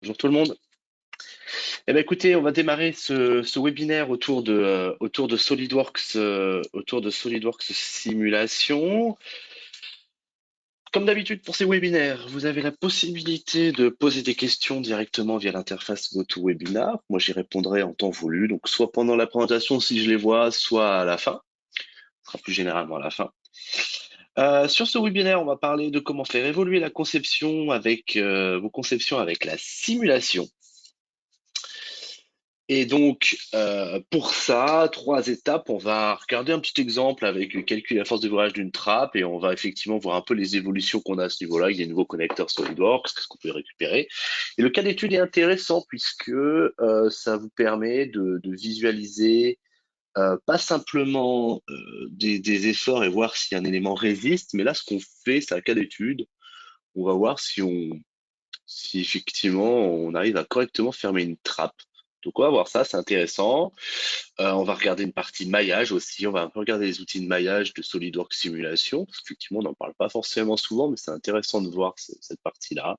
Bonjour tout le monde. Eh bien, écoutez, on va démarrer ce webinaire autour de SolidWorks Simulation. Comme d'habitude pour ces webinaires, vous avez la possibilité de poser des questions directement via l'interface GoToWebinar. Moi, j'y répondrai en temps voulu, donc soit pendant la présentation si je les vois, soit à la fin. Ce sera plus généralement à la fin. Sur ce webinaire, on va parler de comment faire évoluer la conception avec vos conceptions avec la simulation. Et donc, pour ça, trois étapes. On va regarder un petit exemple avec calculer la force de virage d'une trappe et on va effectivement voir un peu les évolutions qu'on a à ce niveau-là. Il y a des nouveaux connecteurs SolidWorks, qu'est-ce qu'on peut récupérer. Et le cas d'étude est intéressant puisque ça vous permet de visualiser pas simplement des efforts et voir si un élément résiste, mais là, ce qu'on fait, c'est un cas d'étude. On va voir si effectivement on arrive à correctement fermer une trappe. Donc on va voir ça, c'est intéressant. On va regarder une partie maillage aussi. On va un peu regarder les outils de maillage de SolidWorks Simulation, parce qu'effectivement on n'en parle pas forcément souvent, mais c'est intéressant de voir cette partie-là.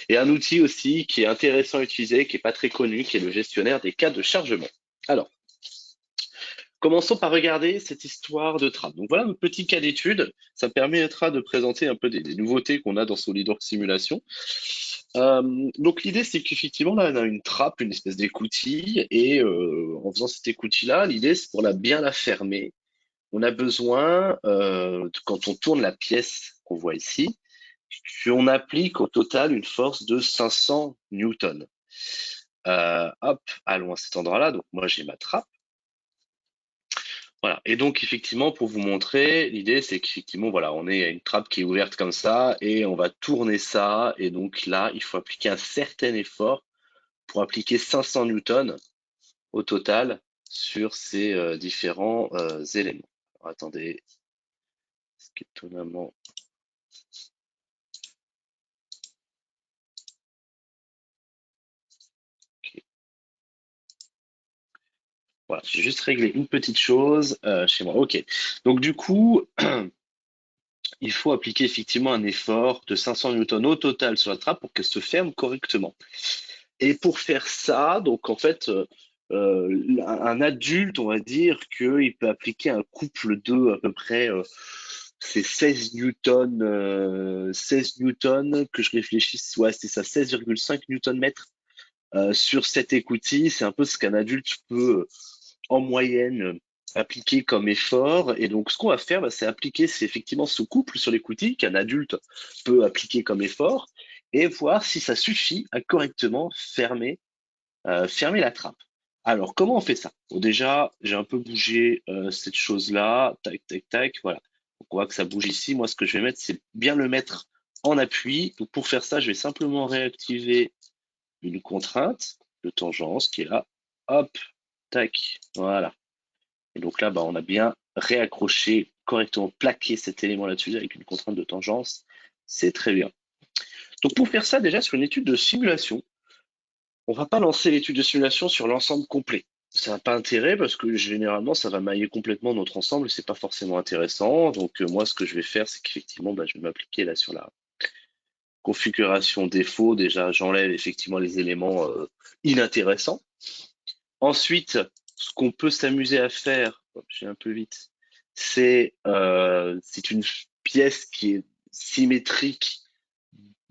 Et un outil aussi qui est intéressant à utiliser, qui est pas très connu, qui est le gestionnaire des cas de chargement. Alors, commençons par regarder cette histoire de trappe. Donc voilà un petit cas d'étude. Ça me permettra de présenter un peu des nouveautés qu'on a dans SolidWorks Simulation. Donc l'idée c'est qu'effectivement là on a une trappe, une espèce d'écoutille et en faisant cette écoutille-là, l'idée c'est pour bien la fermer, on a besoin quand on tourne la pièce qu'on voit ici, qu'on applique au total une force de 500 newtons. Hop, allons à cet endroit-là. Donc moi j'ai ma trappe. Voilà. Et donc, effectivement, pour vous montrer, l'idée, c'est qu'effectivement, voilà, on est à une trappe qui est ouverte comme ça et on va tourner ça. Et donc là, il faut appliquer un certain effort pour appliquer 500 newtons au total sur ces différents éléments. Alors, attendez, ce qui est étonnamment. Ok. Voilà, j'ai juste réglé une petite chose chez moi. Ok. Donc, du coup, il faut appliquer effectivement un effort de 500 newtons au total sur la trappe pour qu'elle se ferme correctement. Et pour faire ça, donc en fait, un adulte, on va dire qu'il peut appliquer un couple de à peu près c'est 16 newtons, 16 newtons que je réfléchisse, ouais, c'est ça, 16,5 newton mètres sur cette écoutille. C'est un peu ce qu'un adulte peut en moyenne appliquer comme effort. Et donc, ce qu'on va faire, bah, c'est appliquer, c'est effectivement ce couple sur l'écoutille qu'un adulte peut appliquer comme effort et voir si ça suffit à correctement fermer la trappe. Alors, comment on fait ça? Bon, déjà, j'ai un peu bougé cette chose-là. Tac, tac, tac. Voilà. Donc, on voit que ça bouge ici. Moi, ce que je vais mettre, c'est bien le mettre en appui. Donc, pour faire ça, je vais simplement réactiver une contrainte de tangence qui est là. Hop, tac. Voilà. Et donc là, bah, on a bien réaccroché, correctement plaqué cet élément là-dessus avec une contrainte de tangence. C'est très bien. Donc, pour faire ça, déjà, sur une étude de simulation, on va pas lancer l'étude de simulation sur l'ensemble complet. Ça n'a pas intérêt parce que généralement ça va mailler complètement notre ensemble et c'est pas forcément intéressant. Donc moi ce que je vais faire c'est qu'effectivement bah, je vais m'appliquer là sur la configuration défaut. Déjà j'enlève effectivement les éléments inintéressants. Ensuite ce qu'on peut s'amuser à faire, hop, j'ai un peu vite, c'est une pièce qui est symétrique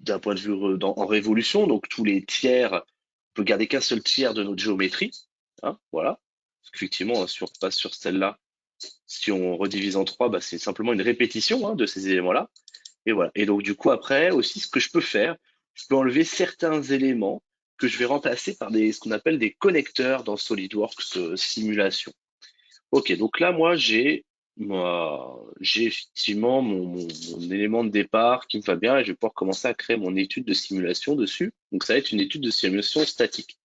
d'un point de vue en révolution, donc tous les tiers, on peut garder qu'un seul tiers de notre géométrie, hein, voilà. Parce qu'effectivement, si on repasse sur celle-là, si on redivise en trois, bah, c'est simplement une répétition hein, de ces éléments-là. Et voilà. Et donc du coup, après, aussi, ce que je peux faire, je peux enlever certains éléments que je vais remplacer par ce qu'on appelle des connecteurs dans SolidWorks Simulation. Ok, donc là, j'ai effectivement mon élément de départ qui me va bien et je vais pouvoir commencer à créer mon étude de simulation dessus. Donc, ça va être une étude de simulation statique.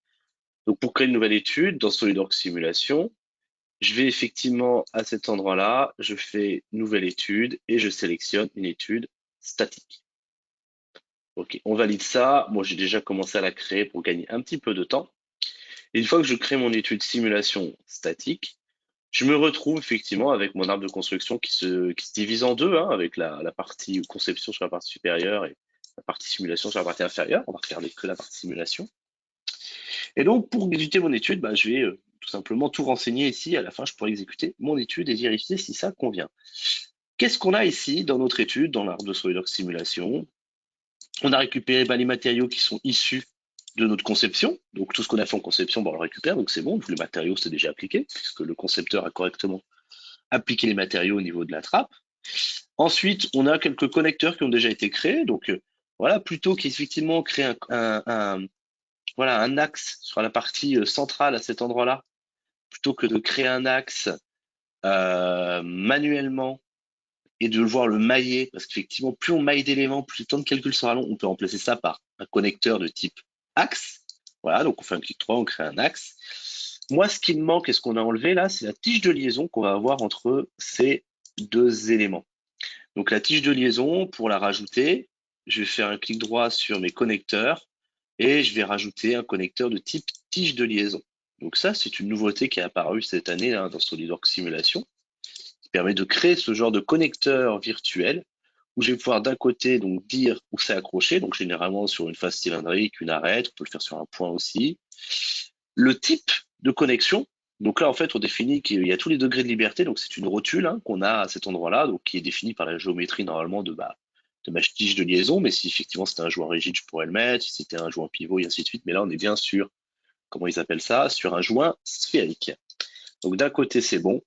Donc, pour créer une nouvelle étude dans SolidWorks Simulation, je vais effectivement à cet endroit-là, je fais nouvelle étude et je sélectionne une étude statique. Ok, on valide ça. Moi, j'ai déjà commencé à la créer pour gagner un petit peu de temps. Et une fois que je crée mon étude simulation statique, je me retrouve effectivement avec mon arbre de construction qui se divise en deux, hein, avec la partie conception sur la partie supérieure et la partie simulation sur la partie inférieure. On va regarder que la partie simulation. Et donc, pour exécuter mon étude, bah, je vais tout simplement tout renseigner ici. À la fin, je pourrais exécuter mon étude et vérifier si ça convient. Qu'est-ce qu'on a ici dans notre étude, dans l'art de SolidWorks Simulation? On a récupéré bah, les matériaux qui sont issus de notre conception. Donc, tout ce qu'on a fait en conception, bah, on le récupère, donc c'est bon. Les matériaux, c'est déjà appliqué, puisque le concepteur a correctement appliqué les matériaux au niveau de la trappe. Ensuite, on a quelques connecteurs qui ont déjà été créés. Donc, voilà, plutôt qu'effectivement créer voilà, un axe sur la partie centrale à cet endroit-là, plutôt que de créer un axe manuellement et de devoir le mailler, parce qu'effectivement, plus on maille d'éléments, plus le temps de calcul sera long. On peut remplacer ça par un connecteur de type axe. Voilà, donc on fait un clic droit, on crée un axe. Moi, ce qui me manque et ce qu'on a enlevé là, c'est la tige de liaison qu'on va avoir entre ces deux éléments. Donc la tige de liaison, pour la rajouter, je vais faire un clic droit sur mes connecteurs et je vais rajouter un connecteur de type tige de liaison. Donc ça, c'est une nouveauté qui est apparue cette année là, dans SolidWorks Simulation, qui permet de créer ce genre de connecteur virtuel où je vais pouvoir d'un côté donc dire où c'est accroché, donc généralement sur une face cylindrique, une arête, on peut le faire sur un point aussi. Le type de connexion, donc là en fait on définit qu'il y a tous les degrés de liberté, donc c'est une rotule qu'on a à cet endroit-là, donc qui est définie par la géométrie normalement de ma tige de liaison, mais si effectivement c'était un joint rigide, je pourrais le mettre, si c'était un joint pivot, et ainsi de suite, mais là on est bien sûr, comment ils appellent ça, sur un joint sphérique. Donc d'un côté c'est bon,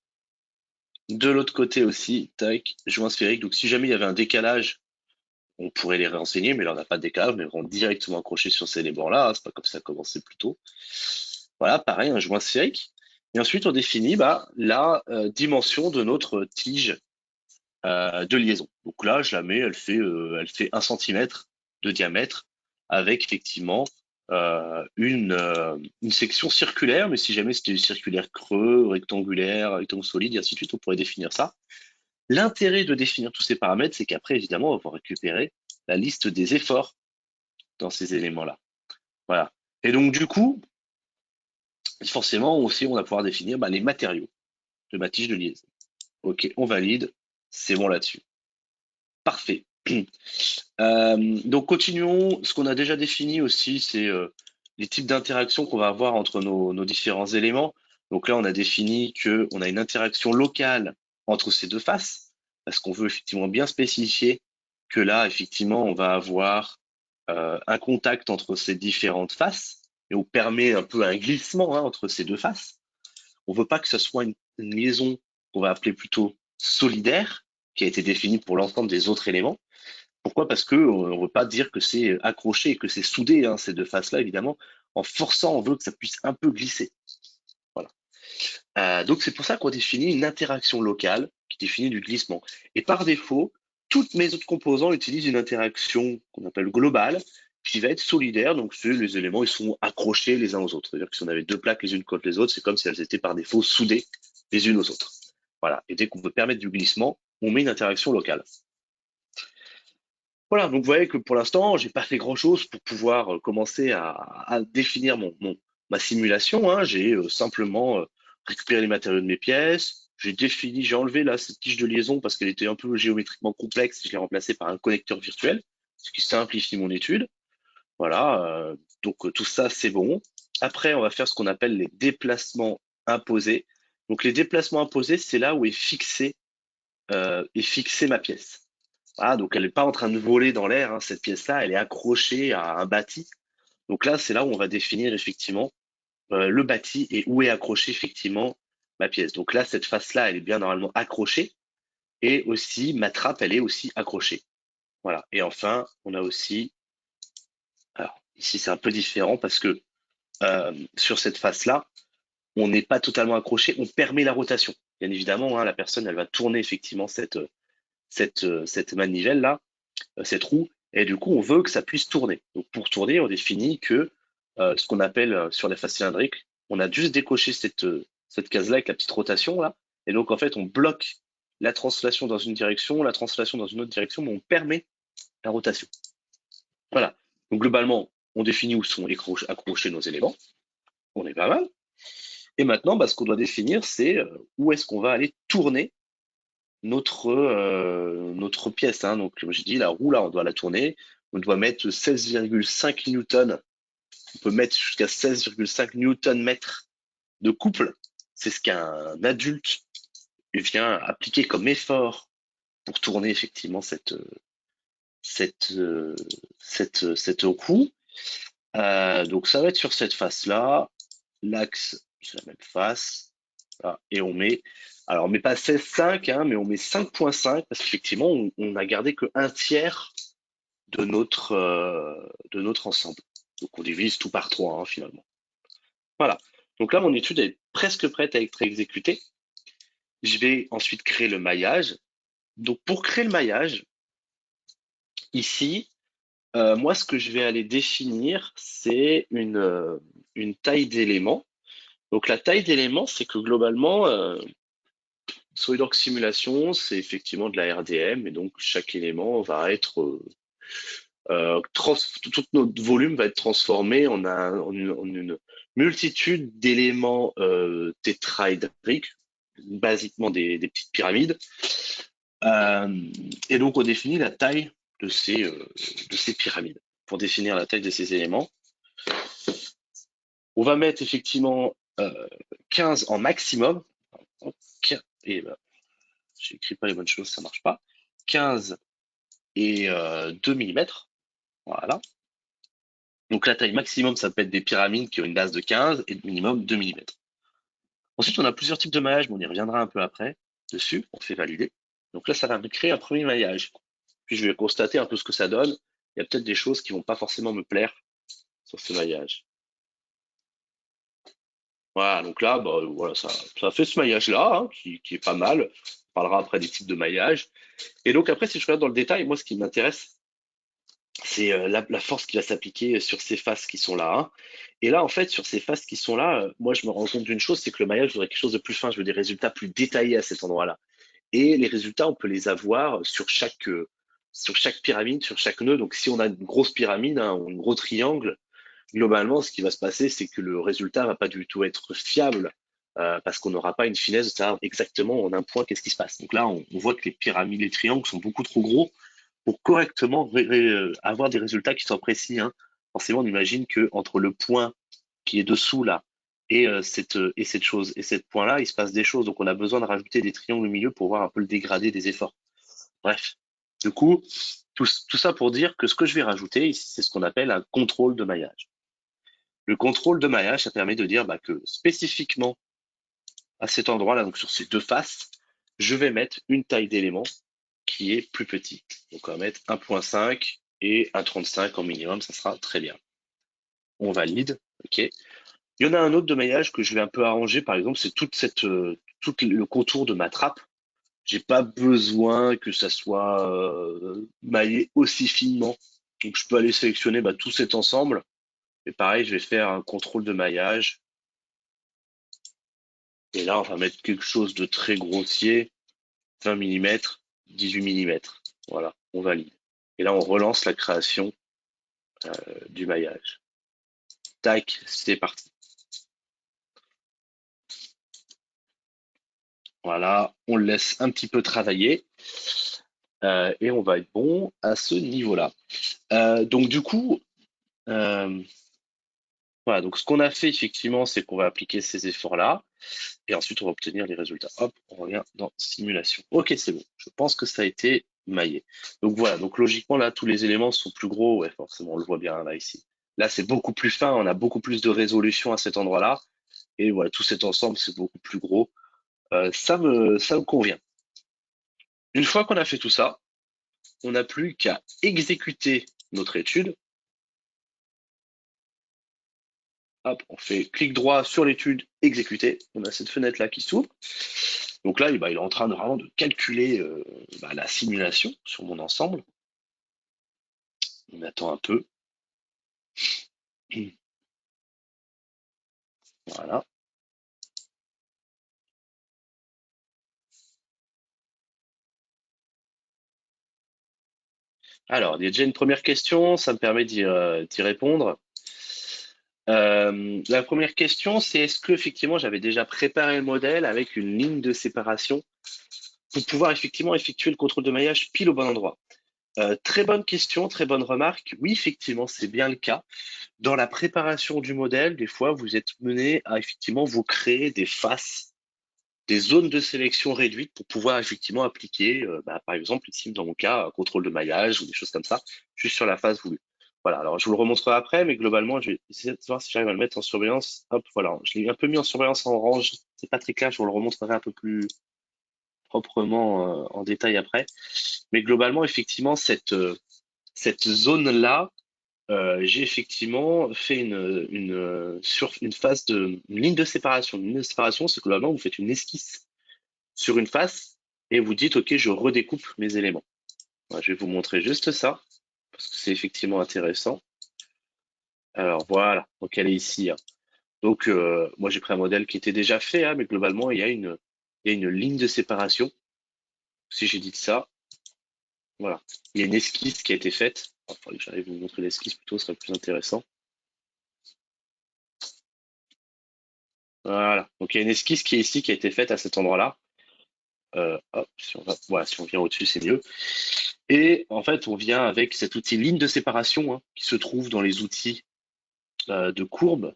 de l'autre côté aussi, tac, joint sphérique. Donc si jamais il y avait un décalage, on pourrait les réenseigner, mais là on n'a pas de décalage, mais on directement accroché sur ces éléments-là. C'est pas comme ça a commencé plus tôt. Voilà, pareil, un joint sphérique. Et ensuite on définit la dimension de notre tige de liaison. Donc là, je la mets, elle fait 1 centimètre de diamètre avec effectivement une section circulaire, mais si jamais c'était du circulaire creux, rectangulaire, rectangle solide, et ainsi de suite, on pourrait définir ça. L'intérêt de définir tous ces paramètres, c'est qu'après, évidemment, on va pouvoir récupérer la liste des efforts dans ces éléments-là. Voilà. Et donc, du coup, forcément, aussi, on va pouvoir définir les matériaux de ma tige de liaison. OK, on valide. C'est bon là-dessus. Parfait. Donc, continuons. Ce qu'on a déjà défini aussi, c'est les types d'interactions qu'on va avoir entre nos différents éléments. Donc là, on a défini qu'on a une interaction locale entre ces deux faces, parce qu'on veut effectivement bien spécifier que là, effectivement, on va avoir un contact entre ces différentes faces, et on permet un peu un glissement entre ces deux faces. On veut pas que ce soit une liaison qu'on va appeler plutôt solidaire, qui a été définie pour l'ensemble des autres éléments. Pourquoi? Parce que on veut pas dire que c'est accroché et que c'est soudé, ces deux faces-là, évidemment. En forçant, on veut que ça puisse un peu glisser. Voilà. Donc c'est pour ça qu'on définit une interaction locale qui définit du glissement. Et par défaut, toutes mes autres composants utilisent une interaction qu'on appelle globale, qui va être solidaire. Donc les éléments, ils sont accrochés les uns aux autres. C'est-à-dire que si on avait deux plaques les unes contre les autres, c'est comme si elles étaient par défaut soudées les unes aux autres. Voilà. Et dès qu'on veut permettre du glissement, on met une interaction locale. Voilà, donc vous voyez que pour l'instant, j'ai pas fait grand-chose pour pouvoir commencer à définir ma simulation. J'ai simplement récupéré les matériaux de mes pièces, j'ai défini, j'ai enlevé là cette tige de liaison parce qu'elle était un peu géométriquement complexe, je l'ai remplacée par un connecteur virtuel, ce qui simplifie mon étude. Voilà, donc tout ça c'est bon. Après, on va faire ce qu'on appelle les déplacements imposés. Donc les déplacements imposés, c'est là où est fixée ma pièce. Ah, donc elle n'est pas en train de voler dans l'air, cette pièce-là, elle est accrochée à un bâti. Donc là, c'est là où on va définir effectivement le bâti et où est accrochée effectivement ma pièce. Donc là, cette face-là, elle est bien normalement accrochée et aussi ma trappe, elle est aussi accrochée. Voilà. Et enfin, on a aussi, alors ici c'est un peu différent parce que sur cette face-là, on n'est pas totalement accroché, on permet la rotation. Bien évidemment, la personne, elle va tourner effectivement cette manivelle-là, cette roue, et du coup, on veut que ça puisse tourner. Donc, pour tourner, on définit que ce qu'on appelle sur la face cylindrique, on a juste décoché cette case-là avec la petite rotation là, et donc en fait, on bloque la translation dans une direction, la translation dans une autre direction, mais on permet la rotation. Voilà. Donc globalement, on définit où sont accrochés nos éléments. On est pas mal. Et maintenant, ce qu'on doit définir, c'est où est-ce qu'on va aller tourner notre pièce. Donc, comme j'ai dit, la roue, là, on doit la tourner. On doit mettre 16,5 newtons On peut mettre jusqu'à 16,5 newton-mètres de couple. C'est ce qu'un adulte vient appliquer comme effort pour tourner effectivement cette, euh, cette roue. Donc ça va être sur cette face-là. L'axe, c'est la même face. Voilà. Et on met, alors on met pas 16,5, hein, mais on met 5,5 parce qu'effectivement, on a gardé que un tiers de notre ensemble. Donc on divise tout par 3 hein, finalement. Voilà. Donc là, mon étude est presque prête à être exécutée. Je vais ensuite créer le maillage. Donc pour créer le maillage, ici, moi, ce que je vais aller définir, c'est une taille d'élément. Donc la taille d'élément, c'est que globalement, SolidWorks Simulation, c'est effectivement de la RDM, et donc chaque élément va être tout notre volume va être transformé en une multitude d'éléments tétraédriques, basiquement des petites pyramides. Et donc on définit la taille de ces pyramides. Pour définir la taille de ces éléments, on va mettre effectivement 15 en maximum. Et ben, j'écris pas les bonnes choses, ça marche pas. 15 et 2 mm. Voilà. Donc la taille maximum, ça peut être des pyramides qui ont une base de 15 et minimum 2 mm. Ensuite, on a plusieurs types de maillage, mais on y reviendra un peu après dessus, on fait valider. Donc là, ça va me créer un premier maillage. Puis je vais constater un peu ce que ça donne. Il y a peut-être des choses qui vont pas forcément me plaire sur ce maillage. Voilà, donc là, bah, voilà, ça fait ce maillage-là, hein, qui est pas mal. On parlera après des types de maillage. Et donc après, si je regarde dans le détail, moi, ce qui m'intéresse, c'est la force qui va s'appliquer sur ces faces qui sont là, hein. Et là, en fait, sur ces faces qui sont là, moi, je me rends compte d'une chose, c'est que le maillage, je voudrais quelque chose de plus fin, je veux des résultats plus détaillés à cet endroit-là. Et les résultats, on peut les avoir sur chaque pyramide, sur chaque nœud. Donc, si on a une grosse pyramide, hein, ou un gros triangle, globalement, ce qui va se passer, c'est que le résultat va pas du tout être fiable, parce qu'on n'aura pas une finesse de savoir exactement en un point qu'est-ce qui se passe. Donc là, on voit que les pyramides, les triangles sont beaucoup trop gros pour correctement avoir des résultats qui soient précis, hein. Forcément, on imagine que entre le point qui est dessous là et cette chose et cette point là, il se passe des choses. Donc on a besoin de rajouter des triangles au milieu pour voir un peu le dégradé des efforts. Bref, du coup, tout ça pour dire que ce que je vais rajouter ici, c'est ce qu'on appelle un contrôle de maillage. Le contrôle de maillage, ça permet de dire bah, que spécifiquement à cet endroit-là, donc sur ces deux faces, je vais mettre une taille d'élément qui est plus petit. Donc on va mettre 1,5 et 1,35 en minimum, ça sera très bien. On valide, ok. Il y en a un autre de maillage que je vais un peu arranger, par exemple, c'est tout le contour de ma trappe. J'ai pas besoin que ça soit maillé aussi finement. Donc je peux aller sélectionner bah, tout cet ensemble. Et pareil, je vais faire un contrôle de maillage. Et là, on va mettre quelque chose de très grossier, 20 mm, 18 mm. Voilà, on valide. Et là, on relance la création du maillage. Tac, c'est parti. Voilà, on le laisse un petit peu travailler et on va être bon à ce niveau-là. Donc du coup, euh, voilà, donc ce qu'on a fait effectivement, c'est qu'on va appliquer ces efforts-là et ensuite on va obtenir les résultats. Hop, on revient dans simulation. Ok, c'est bon. Je pense que ça a été maillé. Donc voilà, donc logiquement là, tous les éléments sont plus gros. Ouais, forcément, on le voit bien là ici. Là, c'est beaucoup plus fin, on a beaucoup plus de résolution à cet endroit-là. Et voilà, tout cet ensemble, c'est beaucoup plus gros. Ça me convient. Une fois qu'on a fait tout ça, on n'a plus qu'à exécuter notre étude. Hop, on fait clic droit sur l'étude, exécuter. On a cette fenêtre-là qui s'ouvre. Donc là, il est en train de vraiment de calculer la simulation sur mon ensemble. On attend un peu. Voilà. Alors, il y a déjà une première question, ça me permet d'y répondre. La première question, c'est est-ce que effectivement j'avais déjà préparé le modèle avec une ligne de séparation pour pouvoir effectivement effectuer le contrôle de maillage pile au bon endroit. Très bonne question, très bonne remarque. Oui, effectivement, c'est bien le cas. Dans la préparation du modèle, des fois, vous êtes mené à effectivement vous créer des faces, des zones de sélection réduites pour pouvoir effectivement appliquer, par exemple, ici, dans mon cas, un contrôle de maillage ou des choses comme ça, juste sur la face voulue. Voilà, alors je vous le remontrerai après, mais globalement, je vais essayer de voir si j'arrive à le mettre en surveillance. Hop, voilà, je l'ai un peu mis en surveillance en orange. C'est pas très clair, je vous le remontrerai un peu plus proprement en détail après. Mais globalement, effectivement, cette zone-là, j'ai effectivement fait une phase une ligne de séparation. Une ligne de séparation, c'est que globalement, vous faites une esquisse sur une face et vous dites, OK, je redécoupe mes éléments. Voilà, je vais vous montrer juste ça, parce que c'est effectivement intéressant. Alors voilà, donc elle est ici, hein. Donc moi j'ai pris un modèle qui était déjà fait, hein, mais globalement il y a une ligne de séparation. Si j'ai dit ça, voilà. Il y a une esquisse qui a été faite. Il faudrait que j'arrive à vous montrer l'esquisse plutôt, ce serait plus intéressant. Voilà. Donc il y a une esquisse qui est ici, qui a été faite à cet endroit-là. Hop, si on va, voilà, si on vient au-dessus, c'est mieux. Et en fait, on vient avec cet outil ligne de séparation, hein, qui se trouve dans les outils de courbe.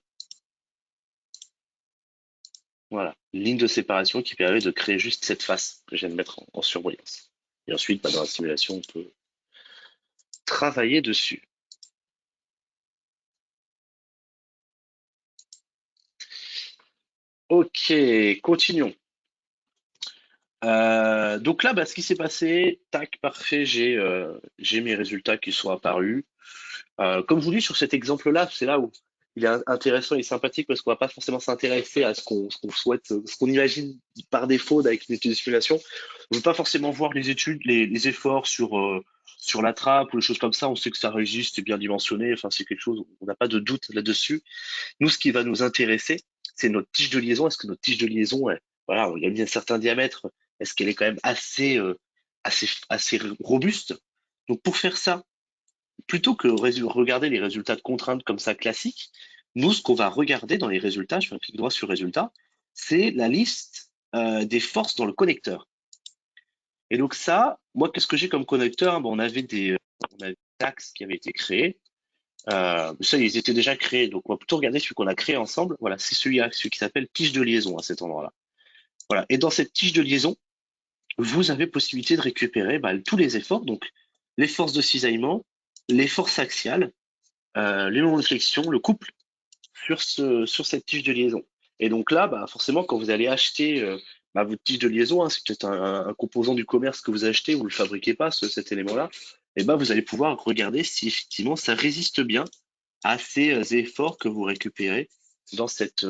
Voilà, ligne de séparation qui permet de créer juste cette face que je viens de mettre en surbrillance. Et ensuite, dans la simulation, on peut travailler dessus. Ok, continuons. Donc là, ce qui s'est passé, tac, parfait, j'ai mes résultats qui sont apparus. Comme je vous dis, sur cet exemple-là, c'est là où il est intéressant et sympathique parce qu'on va pas forcément s'intéresser à ce qu'on souhaite, ce qu'on imagine par défaut avec une étude de simulation. On ne veut pas forcément voir les études, les efforts sur la trappe ou les choses comme ça. On sait que ça résiste, c'est bien dimensionné. Enfin, c'est quelque chose, on n'a pas de doute là-dessus. Nous, ce qui va nous intéresser, c'est notre tige de liaison. Est-ce que notre tige de liaison, voilà, il y a mis un certain diamètre, est-ce qu'elle est quand même assez robuste? Donc, pour faire ça, plutôt que regarder les résultats de contraintes comme ça classiques, nous, ce qu'on va regarder dans les résultats, je fais un clic droit sur résultats, c'est la liste des forces dans le connecteur. Et donc ça, moi, qu'est-ce que j'ai comme connecteur? On avait des axes qui avaient été créés. Ça, ils étaient déjà créés. Donc, on va plutôt regarder celui qu'on a créé ensemble. Voilà, c'est celui qui s'appelle tige de liaison à cet endroit-là. Voilà. Et dans cette tige de liaison, vous avez possibilité de récupérer tous les efforts. Donc, les forces de cisaillement, les forces axiales, les moments de flexion, le couple sur cette tige de liaison. Et donc là, forcément, quand vous allez acheter votre tige de liaison, hein, c'est peut-être un composant du commerce que vous achetez, vous ne le fabriquez pas, cet élément-là, et vous allez pouvoir regarder si effectivement ça résiste bien à ces efforts que vous récupérez dans cette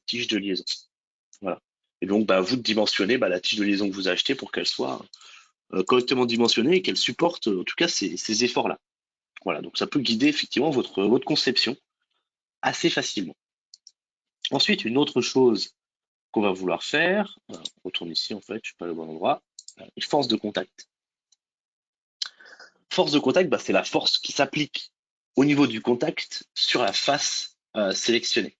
tige de liaison. Voilà. Et donc, vous dimensionnez la tige de liaison que vous achetez pour qu'elle soit correctement dimensionnée et qu'elle supporte en tout cas ces efforts-là. Voilà, donc ça peut guider effectivement votre conception assez facilement. Ensuite, une autre chose qu'on va vouloir faire, on retourne ici en fait, je suis pas au bon endroit, force de contact. Force de contact, c'est la force qui s'applique au niveau du contact sur la face sélectionnée.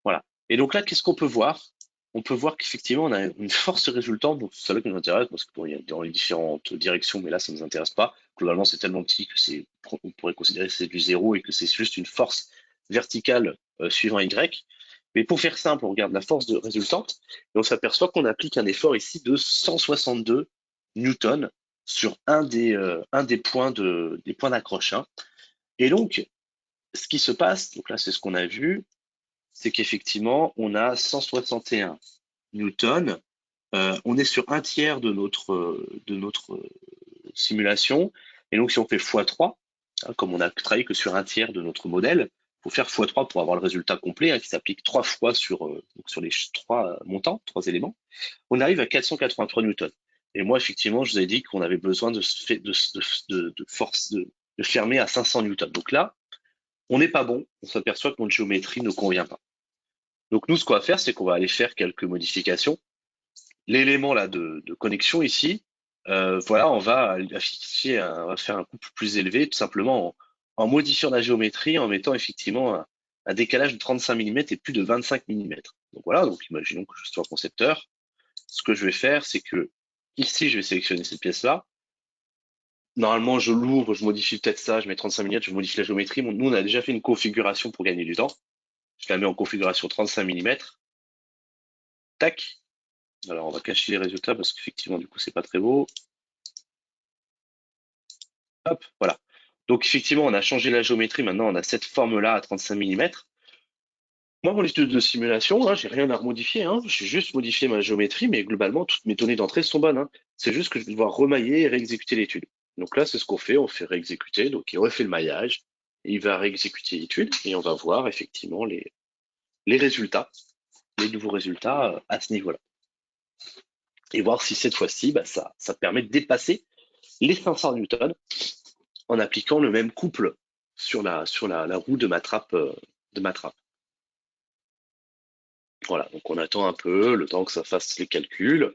Voilà. Et donc là, qu'est-ce qu'on peut voir? On peut voir qu'effectivement, on a une force résultante, donc c'est ça qui nous intéresse, parce que il y a dans les différentes directions, mais là, ça ne nous intéresse pas. Globalement, c'est tellement petit que on pourrait considérer que c'est du zéro et que c'est juste une force verticale suivant Y. Mais pour faire simple, on regarde la force de résultante et on s'aperçoit qu'on applique un effort ici de 162 newtons sur un des points d'accroche, hein. Et donc, ce qui se passe, donc là, c'est ce qu'on a vu, c'est qu'effectivement, on a 161 newtons. On est sur un tiers de notre simulation. Et donc, si on fait x3, hein, comme on a travaillé que sur un tiers de notre modèle, il faut faire x3 pour avoir le résultat complet, hein, qui s'applique trois fois donc sur les trois montants, trois éléments. On arrive à 483 newtons. Et moi, effectivement, je vous ai dit qu'on avait besoin de force de fermer à 500 newtons. Donc là, on n'est pas bon. On s'aperçoit que notre géométrie ne convient pas. Donc nous, ce qu'on va faire, c'est qu'on va aller faire quelques modifications. L'élément là de connexion ici, voilà, on va afficher, on va faire un couple plus élevé, tout simplement en modifiant la géométrie, en mettant effectivement un décalage de 35 mm et plus de 25 mm. Donc voilà, donc imaginons que je sois concepteur. Ce que je vais faire, c'est que ici, je vais sélectionner cette pièce-là. Normalement, je l'ouvre, je modifie peut-être ça, je mets 35 mm, je modifie la géométrie. Nous, on a déjà fait une configuration pour gagner du temps. Je la mets en configuration 35 mm. Tac. Alors, on va cacher les résultats parce qu'effectivement, du coup, c'est pas très beau. Hop, voilà. Donc, effectivement, on a changé la géométrie. Maintenant, on a cette forme-là à 35 mm. Moi, mon étude de simulation, hein, j'ai rien à remodifier. Hein. J'ai juste modifié ma géométrie, mais globalement, toutes mes données d'entrée sont bonnes. Hein. C'est juste que je vais devoir remailler et réexécuter l'étude. Donc là, c'est ce qu'on fait. On fait réexécuter. Donc, il refait le maillage. Il va réexécuter l'étude et on va voir effectivement les résultats, les nouveaux résultats à ce niveau-là. Et voir si cette fois-ci, bah, ça permet de dépasser les 500 newtons en appliquant le même couple sur la roue de ma trappe. De ma trappe. Voilà, donc on attend un peu le temps que ça fasse les calculs.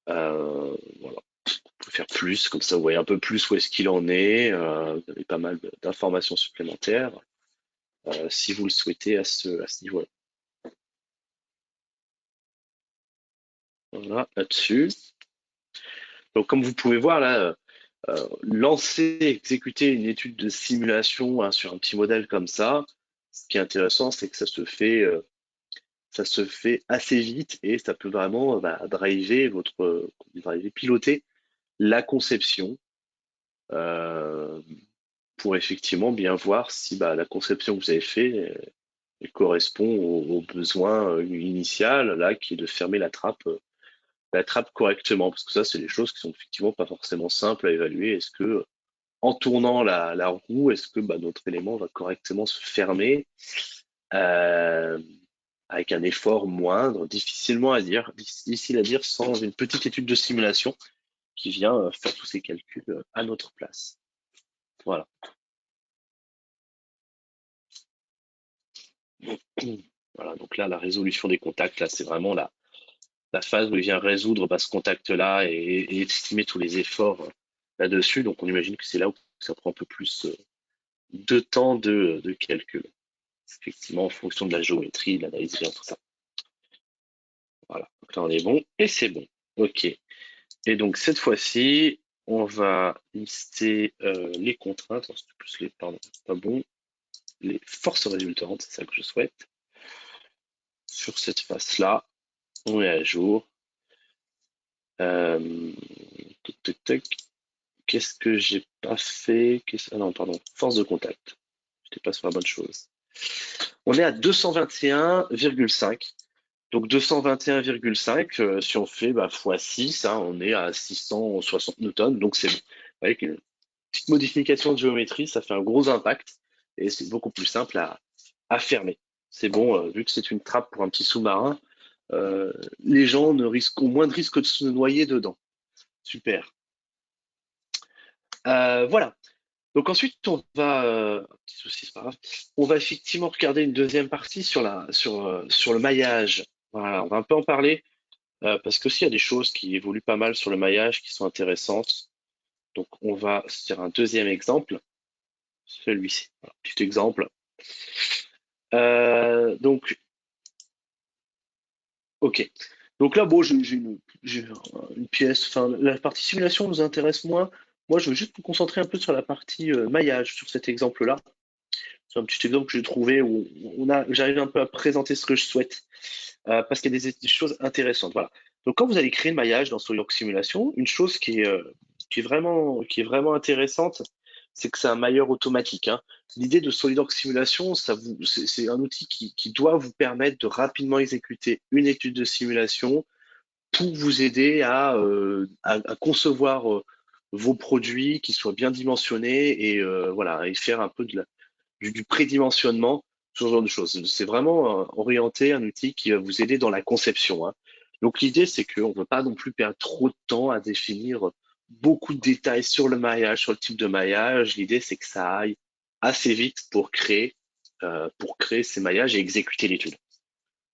Voilà. On peut faire plus, comme ça vous voyez un peu plus où est-ce qu'il en est. Vous avez pas mal d'informations supplémentaires si vous le souhaitez à ce niveau-là. Voilà, là-dessus. Donc comme vous pouvez voir là, lancer, exécuter une étude de simulation hein, sur un petit modèle comme ça, ce qui est intéressant, c'est que ça se fait assez vite et ça peut vraiment bah, piloter la conception euh, pour effectivement bien voir si bah, la conception que vous avez fait elle correspond aux besoins initial là qui est de fermer la trappe correctement parce que ça c'est des choses qui sont effectivement pas forcément simples à évaluer. Est-ce que en tournant la roue, est-ce que bah, notre élément va correctement se fermer euh, avec un effort moindre, difficilement à dire, difficile à dire sans une petite étude de simulation qui vient faire tous ces calculs à notre place. Voilà. Voilà, donc là, la résolution des contacts, là, c'est vraiment la phase où il vient résoudre bah, ce contact-là et estimer tous les efforts là-dessus. Donc on imagine que c'est là où ça prend un peu plus de temps de calcul. Effectivement, en fonction de la géométrie, de l'analyse, tout ça. Voilà, donc là on est bon et c'est bon. Ok. Et donc cette fois-ci, on va lister les contraintes, c'est plus pardon, pas bon, les forces résultantes, c'est ça que je souhaite. Sur cette face-là, on est à jour. Euh, Tic, tic, tic. Qu'est-ce que j'ai pas fait? Ah non, pardon, force de contact. Je n'étais pas sur la bonne chose. On est à 221,5. Donc 221,5, si on fait bah, x6, hein, on est à 660 newtons, donc c'est bon. Vous voyez qu'une petite modification de géométrie, ça fait un gros impact et c'est beaucoup plus simple à fermer. C'est bon, vu que c'est une trappe pour un petit sous-marin, les gens ont moins de risques de se noyer dedans. Super. Voilà. Donc ensuite, petit souci, c'est pas grave. On va effectivement regarder une deuxième partie sur le maillage. Voilà, on va un peu en parler parce qu'aussi il y a des choses qui évoluent pas mal sur le maillage qui sont intéressantes. Donc on va se faire un deuxième exemple, celui-ci. Voilà, petit exemple. Donc, ok. Donc là, bon, j'ai une pièce. Enfin, la partie simulation nous intéresse moins. Moi, je veux juste me concentrer un peu sur la partie maillage, sur cet exemple-là. C'est un petit exemple que j'ai trouvé où j'arrive un peu à présenter ce que je souhaite parce qu'il y a des choses intéressantes. Voilà. Donc, quand vous allez créer le maillage dans SolidWorks Simulation, une chose qui est vraiment intéressante, c'est que c'est un mailleur automatique. Hein. L'idée de SolidWorks Simulation, c'est un outil qui doit vous permettre de rapidement exécuter une étude de simulation pour vous aider à concevoir vos produits qui soient bien dimensionnés et voilà et faire un peu du prédimensionnement, ce genre de choses. C'est vraiment orienté un outil qui va vous aider dans la conception. Hein. Donc l'idée, c'est qu'on ne veut pas non plus perdre trop de temps à définir beaucoup de détails sur le maillage, sur le type de maillage. L'idée, c'est que ça aille assez vite pour créer ces maillages et exécuter l'étude.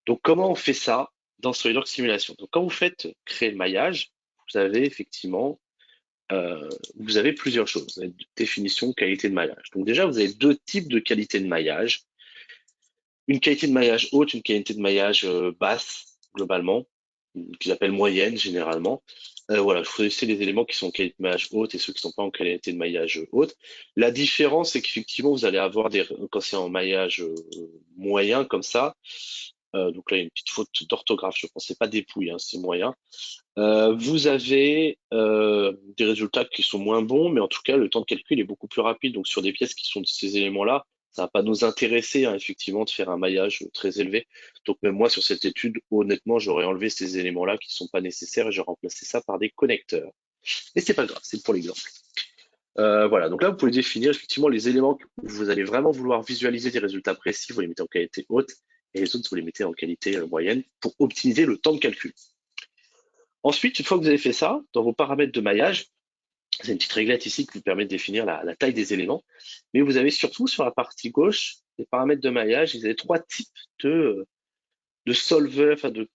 Donc comment on fait ça dans SolidWorks Simulation? Donc quand vous faites créer le maillage, vous avez effectivement vous avez plusieurs choses. Vous avez définition, qualité de maillage. Donc déjà, vous avez deux types de qualité de maillage. Une qualité de maillage haute, une qualité de maillage basse, globalement, qu'ils appellent moyenne généralement. Voilà, je vous laisser les éléments qui sont en qualité de maillage haute et ceux qui sont pas en qualité de maillage haute. La différence, c'est qu'effectivement, vous allez avoir quand c'est en maillage moyen comme ça, donc là, il y a une petite faute d'orthographe, je pense, c'est pas dépouille, hein, c'est moyen. Vous avez des résultats qui sont moins bons, mais en tout cas, le temps de calcul est beaucoup plus rapide. Donc, sur des pièces qui sont de ces éléments-là, ça va pas nous intéresser, hein, effectivement, de faire un maillage très élevé. Donc, même moi, sur cette étude, honnêtement, j'aurais enlevé ces éléments-là qui sont pas nécessaires et j'aurais remplacé ça par des connecteurs. Mais c'est pas grave, c'est pour l'exemple. Voilà, donc là, vous pouvez définir effectivement les éléments que vous allez vraiment vouloir visualiser des résultats précis, vous les mettez en qualité haute, et les autres, vous les mettez en qualité moyenne pour optimiser le temps de calcul. Ensuite, une fois que vous avez fait ça, dans vos paramètres de maillage, c'est une petite réglette ici qui vous permet de définir la taille des éléments. Mais vous avez surtout sur la partie gauche les paramètres de maillage. Vous avez trois types de solvers, enfin de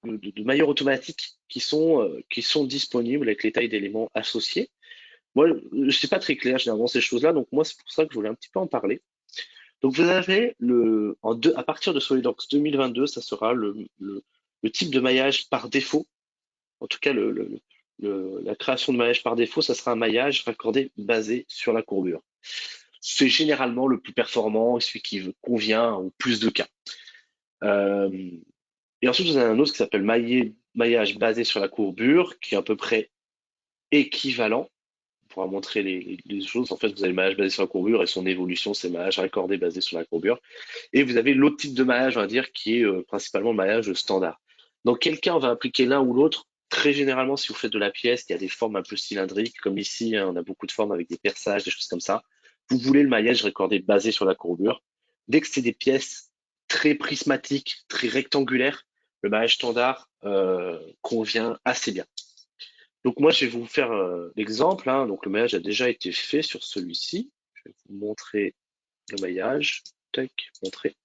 mailleurs automatiques qui sont disponibles avec les tailles d'éléments associés. Moi, c'est pas très clair généralement ces choses-là, donc moi c'est pour ça que je voulais un petit peu en parler. Donc vous avez à partir de SolidWorks 2022, ça sera le type de maillage par défaut. En tout cas, la création de maillage par défaut, ça sera un maillage raccordé basé sur la courbure. C'est généralement le plus performant et celui qui convient au plus de cas. Euh, et ensuite, vous avez un autre qui s'appelle maillage basé sur la courbure, qui est à peu près équivalent. On pourra montrer les choses. En fait, vous avez le maillage basé sur la courbure et son évolution, c'est le maillage raccordé basé sur la courbure. Et vous avez l'autre type de maillage, on va dire, qui est principalement le maillage standard. Dans quel cas on va appliquer l'un ou l'autre? Très généralement, si vous faites de la pièce, il y a des formes un peu cylindriques, comme ici, hein, on a beaucoup de formes avec des perçages, des choses comme ça. Vous voulez le maillage raccordé basé sur la courbure. Dès que c'est des pièces très prismatiques, très rectangulaires, le maillage standard convient assez bien. Donc moi, je vais vous faire l'exemple, hein. Donc le maillage a déjà été fait sur celui-ci. Je vais vous montrer le maillage. Tac, montrer.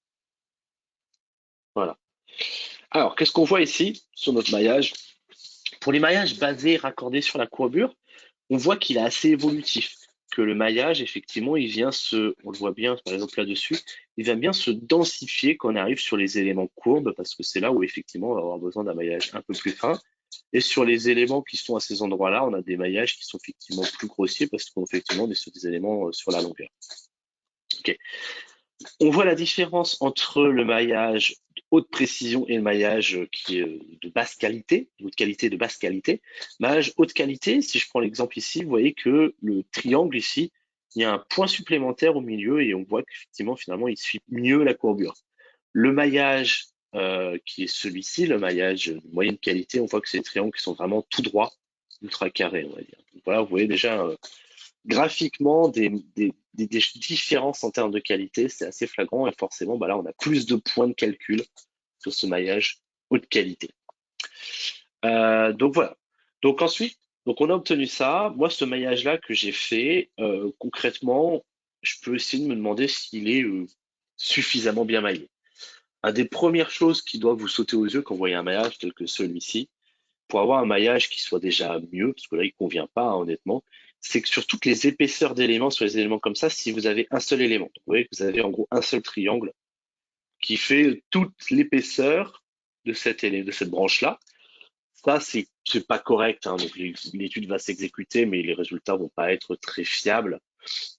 Voilà. Alors, qu'est-ce qu'on voit ici sur notre maillage? Pour les maillages basés, raccordés sur la courbure, on voit qu'il est assez évolutif. Que le maillage, effectivement, on le voit bien par exemple là-dessus, il va bien se densifier quand on arrive sur les éléments courbes, parce que c'est là où effectivement on va avoir besoin d'un maillage un peu plus fin. Et sur les éléments qui sont à ces endroits-là, on a des maillages qui sont effectivement plus grossiers parce qu'effectivement on est sur des éléments sur la longueur. Ok. On voit la différence entre le maillage haute précision et le maillage qui est de basse qualité, de haute qualité et de basse qualité. Maillage haute qualité, si je prends l'exemple ici, vous voyez que le triangle ici, il y a un point supplémentaire au milieu et on voit qu'effectivement, finalement, il suit mieux la courbure. Le maillage qui est celui-ci, le maillage de moyenne qualité, on voit que c'est des triangles qui sont vraiment tout droits, ultra carrés, on va dire. Donc voilà, vous voyez déjà graphiquement des différences en termes de qualité, c'est assez flagrant et forcément, bah là, on a plus de points de calcul sur ce maillage haute qualité. Donc voilà. Donc ensuite, donc on a obtenu ça. Moi, ce maillage-là que j'ai fait, concrètement, je peux essayer de me demander s'il est suffisamment bien maillé. Une des premières choses qui doit vous sauter aux yeux quand vous voyez un maillage tel que celui-ci, pour avoir un maillage qui soit déjà mieux, parce que là, il convient pas, hein, honnêtement, c'est que sur toutes les épaisseurs d'éléments, sur les éléments comme ça, si vous avez un seul élément, vous voyez que vous avez en gros un seul triangle qui fait toute l'épaisseur de cette branche-là. Ça, c'est pas correct, hein, donc l'étude va s'exécuter, mais les résultats vont pas être très fiables.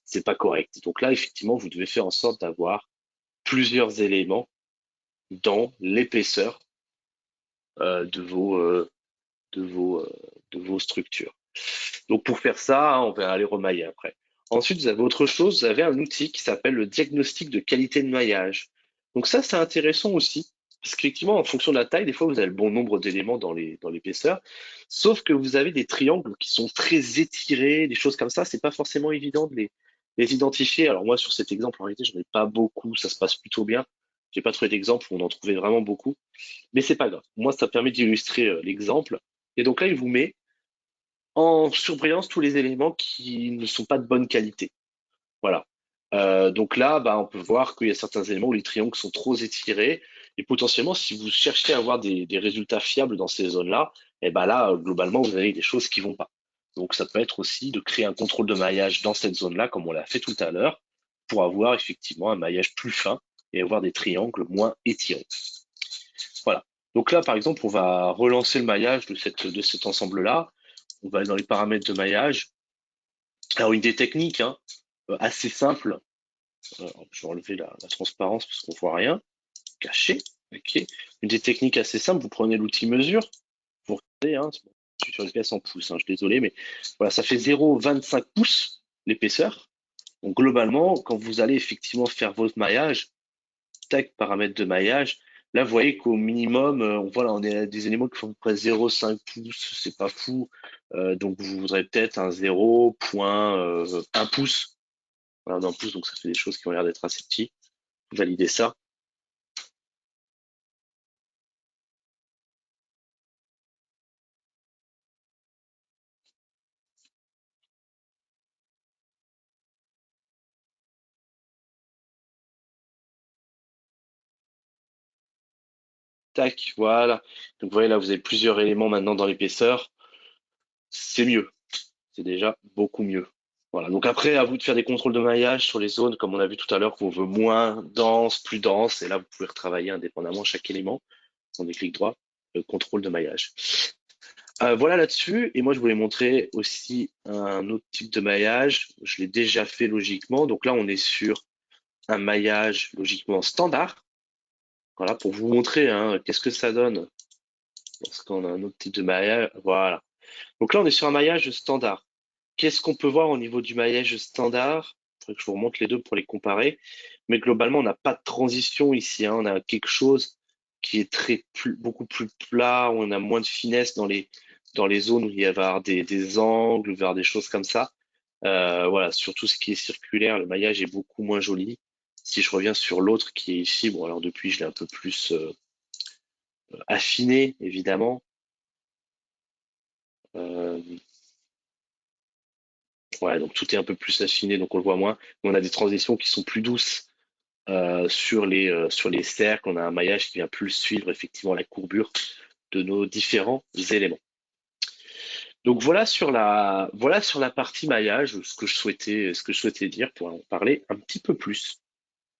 C'est pas correct. Donc là, effectivement, vous devez faire en sorte d'avoir plusieurs éléments dans l'épaisseur de de vos structures. Donc pour faire ça, hein, on va aller remailler après. Ensuite, vous avez autre chose, vous avez un outil qui s'appelle le diagnostic de qualité de maillage. Donc ça, c'est intéressant aussi, parce qu'effectivement, en fonction de la taille, des fois, vous avez le bon nombre d'éléments dans l'épaisseur, sauf que vous avez des triangles qui sont très étirés, des choses comme ça, c'est pas forcément évident de les identifier. Alors moi, sur cet exemple, en réalité, j'en ai pas beaucoup, ça se passe plutôt bien. J'ai pas trouvé d'exemple où on en trouvait vraiment beaucoup, mais c'est pas grave. Moi, ça permet d'illustrer l'exemple. Et donc là, il vous met en surbrillance tous les éléments qui ne sont pas de bonne qualité. Voilà. Donc là, bah, on peut voir qu'il y a certains éléments où les triangles sont trop étirés et potentiellement, si vous cherchez à avoir des résultats fiables dans ces zones-là, et ben là, globalement, vous avez des choses qui vont pas. Donc ça peut être aussi de créer un contrôle de maillage dans cette zone-là, comme on l'a fait tout à l'heure, pour avoir effectivement un maillage plus fin et avoir des triangles moins étirés. Voilà. Donc là, par exemple, on va relancer le maillage de cet ensemble-là. on va dans les paramètres de maillage. Alors, une des techniques hein, assez simple, je vais enlever la transparence parce qu'on voit rien, caché. Ok. Une des techniques assez simples, vous prenez l'outil mesure, vous regardez, hein, je suis sur une pièce en pouces, hein, je suis désolé, mais voilà, ça fait 0,25 pouces l'épaisseur. Donc globalement, quand vous allez effectivement faire votre maillage, tac, paramètres de maillage, là vous voyez qu'au minimum, voilà, on est à des éléments qui font à peu près 0,5 pouces, c'est pas fou. Donc vous voudrez peut-être un 0,1 pouce. Voilà, d'un pouce, donc ça fait des choses qui ont l'air d'être assez petits. Valider ça. Tac, voilà. Donc vous voyez là, vous avez plusieurs éléments maintenant dans l'épaisseur. C'est mieux. C'est déjà beaucoup mieux. Voilà. Donc après, à vous de faire des contrôles de maillage sur les zones, comme on a vu tout à l'heure, qu'on veut moins dense, plus dense. Et là, vous pouvez retravailler indépendamment chaque élément. On des clics droits, le contrôle de maillage. Voilà là-dessus. Et moi, je voulais montrer aussi un autre type de maillage. Je l'ai déjà fait logiquement. Donc là, on est sur un maillage logiquement standard. Voilà, pour vous montrer hein, qu'est-ce que ça donne lorsqu'on a un autre type de maillage. Voilà. Donc là, on est sur un maillage standard. Qu'est-ce qu'on peut voir au niveau du maillage standard? Il faudrait que je vous remonte les deux pour les comparer. Mais globalement, on n'a pas de transition ici, hein. On a quelque chose qui est beaucoup plus plat, où on a moins de finesse dans les zones où il va y avoir des angles, vers des choses comme ça. Voilà, sur tout ce qui est circulaire, le maillage est beaucoup moins joli. Si je reviens sur l'autre qui est ici, bon alors depuis je l'ai un peu plus affiné évidemment. Euh, ouais, donc tout est un peu plus affiné, donc on le voit moins. Mais on a des transitions qui sont plus douces sur les cercles. On a un maillage qui vient plus suivre effectivement la courbure de nos différents éléments. Donc voilà sur la partie maillage, ce que je souhaitais dire pour en parler un petit peu plus.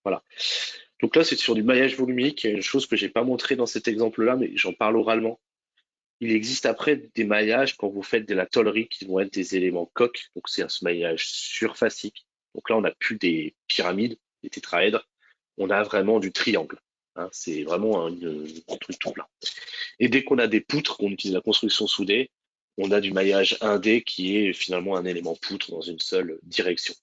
Voilà. Donc là, c'est sur du maillage volumique. Il y a une chose que j'ai pas montré dans cet exemple-là, mais j'en parle oralement. Il existe après des maillages quand vous faites de la tôlerie qui vont être des éléments coques. Donc c'est un maillage surfacique. Donc là, on n'a plus des pyramides, des tétraèdres. On a vraiment du triangle. Hein, c'est vraiment un truc tout plat. Et dès qu'on a des poutres, qu'on utilise la construction soudée, on a du maillage indé qui est finalement un élément poutre dans une seule direction.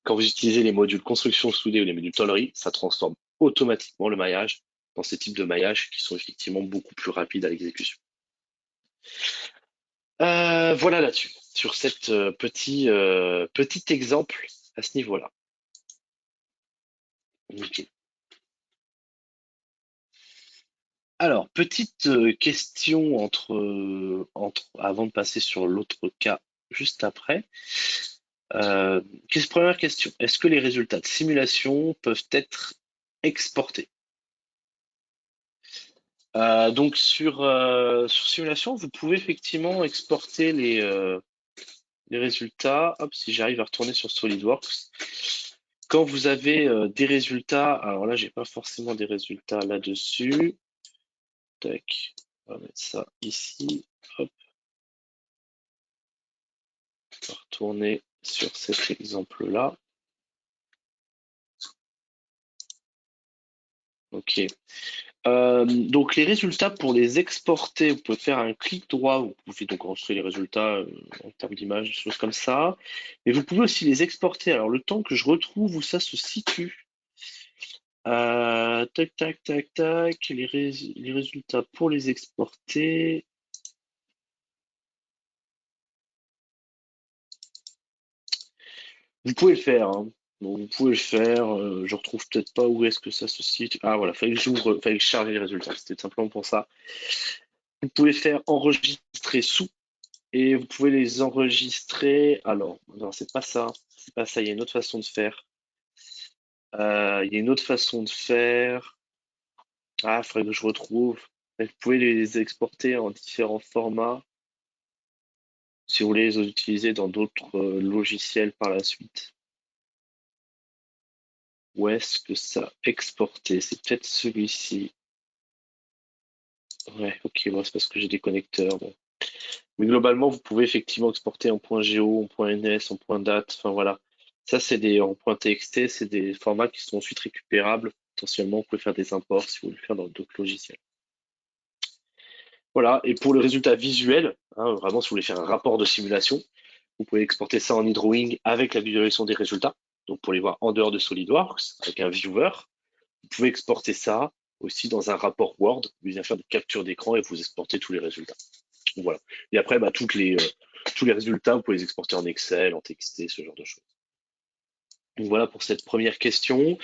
Quand vous utilisez les modules construction soudée ou les modules tôlerie, ça transforme automatiquement le maillage dans ces types de maillages qui sont effectivement beaucoup plus rapides à l'exécution. Voilà là-dessus, sur cette petit exemple à ce niveau-là. Ok. Alors, petite question avant de passer sur l'autre cas juste après. Première question. Est-ce que les résultats de simulation peuvent être exportés? Donc sur simulation, vous pouvez effectivement exporter les résultats. Hop, si j'arrive à retourner sur SolidWorks. Quand vous avez des résultats, alors là, j'ai pas forcément des résultats là-dessus. Tac, on va mettre ça ici. Hop, on va retourner sur cet exemple-là. Ok. Donc les résultats, pour les exporter, vous pouvez faire un clic droit, vous pouvez donc enregistrer les résultats en termes d'image, des choses comme ça. Mais vous pouvez aussi les exporter. Alors le temps que je retrouve où ça se situe. Tac, tac, tac, tac. Les résultats pour les exporter. Vous pouvez le faire, hein. Donc, vous pouvez le faire. Je retrouve peut-être pas où est-ce que ça se situe. Ah voilà, fallait que je charge les résultats. C'était simplement pour ça. Vous pouvez faire enregistrer sous et vous pouvez les enregistrer. Alors, non, c'est pas ça. C'est pas ça. Il y a une autre façon de faire. Il y a une autre façon de faire. Ah, il faudrait que je retrouve. Vous pouvez les exporter en différents formats si vous voulez les utiliser dans d'autres logiciels par la suite. Où est-ce que ça exporté? C'est peut-être celui-ci. Ouais, ok, bon, c'est parce que j'ai des connecteurs. Bon. Mais globalement, vous pouvez effectivement exporter en .go, en .ns, en .date, enfin voilà. Ça, c'est des, en .txt, c'est des formats qui sont ensuite récupérables. Potentiellement, vous pouvez faire des imports si vous voulez le faire dans d'autres logiciels. Voilà, et pour le résultat visuel, hein, vraiment si vous voulez faire un rapport de simulation, vous pouvez exporter ça en e-drawing avec la visualisation des résultats. Donc pour les voir en dehors de SolidWorks, avec un viewer, vous pouvez exporter ça aussi dans un rapport Word, vous allez faire des captures d'écran et vous exportez tous les résultats. Donc, voilà. Et après, bah, tous les résultats, vous pouvez les exporter en Excel, en TXT, ce genre de choses. Donc voilà pour cette première question.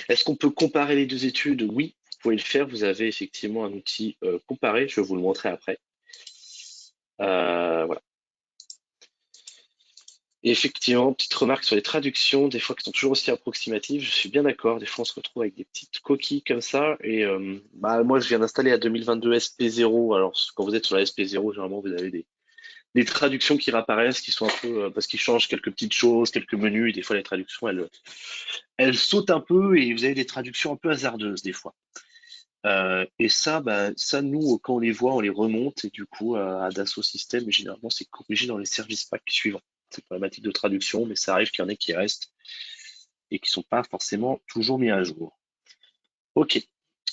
Est-ce qu'on peut comparer les deux études? Oui, vous pouvez le faire. Vous avez effectivement un outil comparé. Je vais vous le montrer après. Voilà. Et effectivement, petite remarque sur les traductions, des fois qui sont toujours aussi approximatives, je suis bien d'accord, des fois on se retrouve avec des petites coquilles comme ça, et bah, moi je viens d'installer à 2022 SP0, alors quand vous êtes sur la SP0, généralement vous avez des traductions qui réapparaissent, qui sont un peu, parce qu'ils changent quelques petites choses, quelques menus, et des fois les traductions, elles sautent un peu, et vous avez des traductions un peu hasardeuses des fois. Et ça, bah, ça, nous, quand on les voit, on les remonte et du coup, à Dassault Systèmes, généralement, c'est corrigé dans les services packs suivants. C'est problématique de traduction, mais ça arrive qu'il y en ait qui restent et qui sont pas forcément toujours mis à jour. Ok.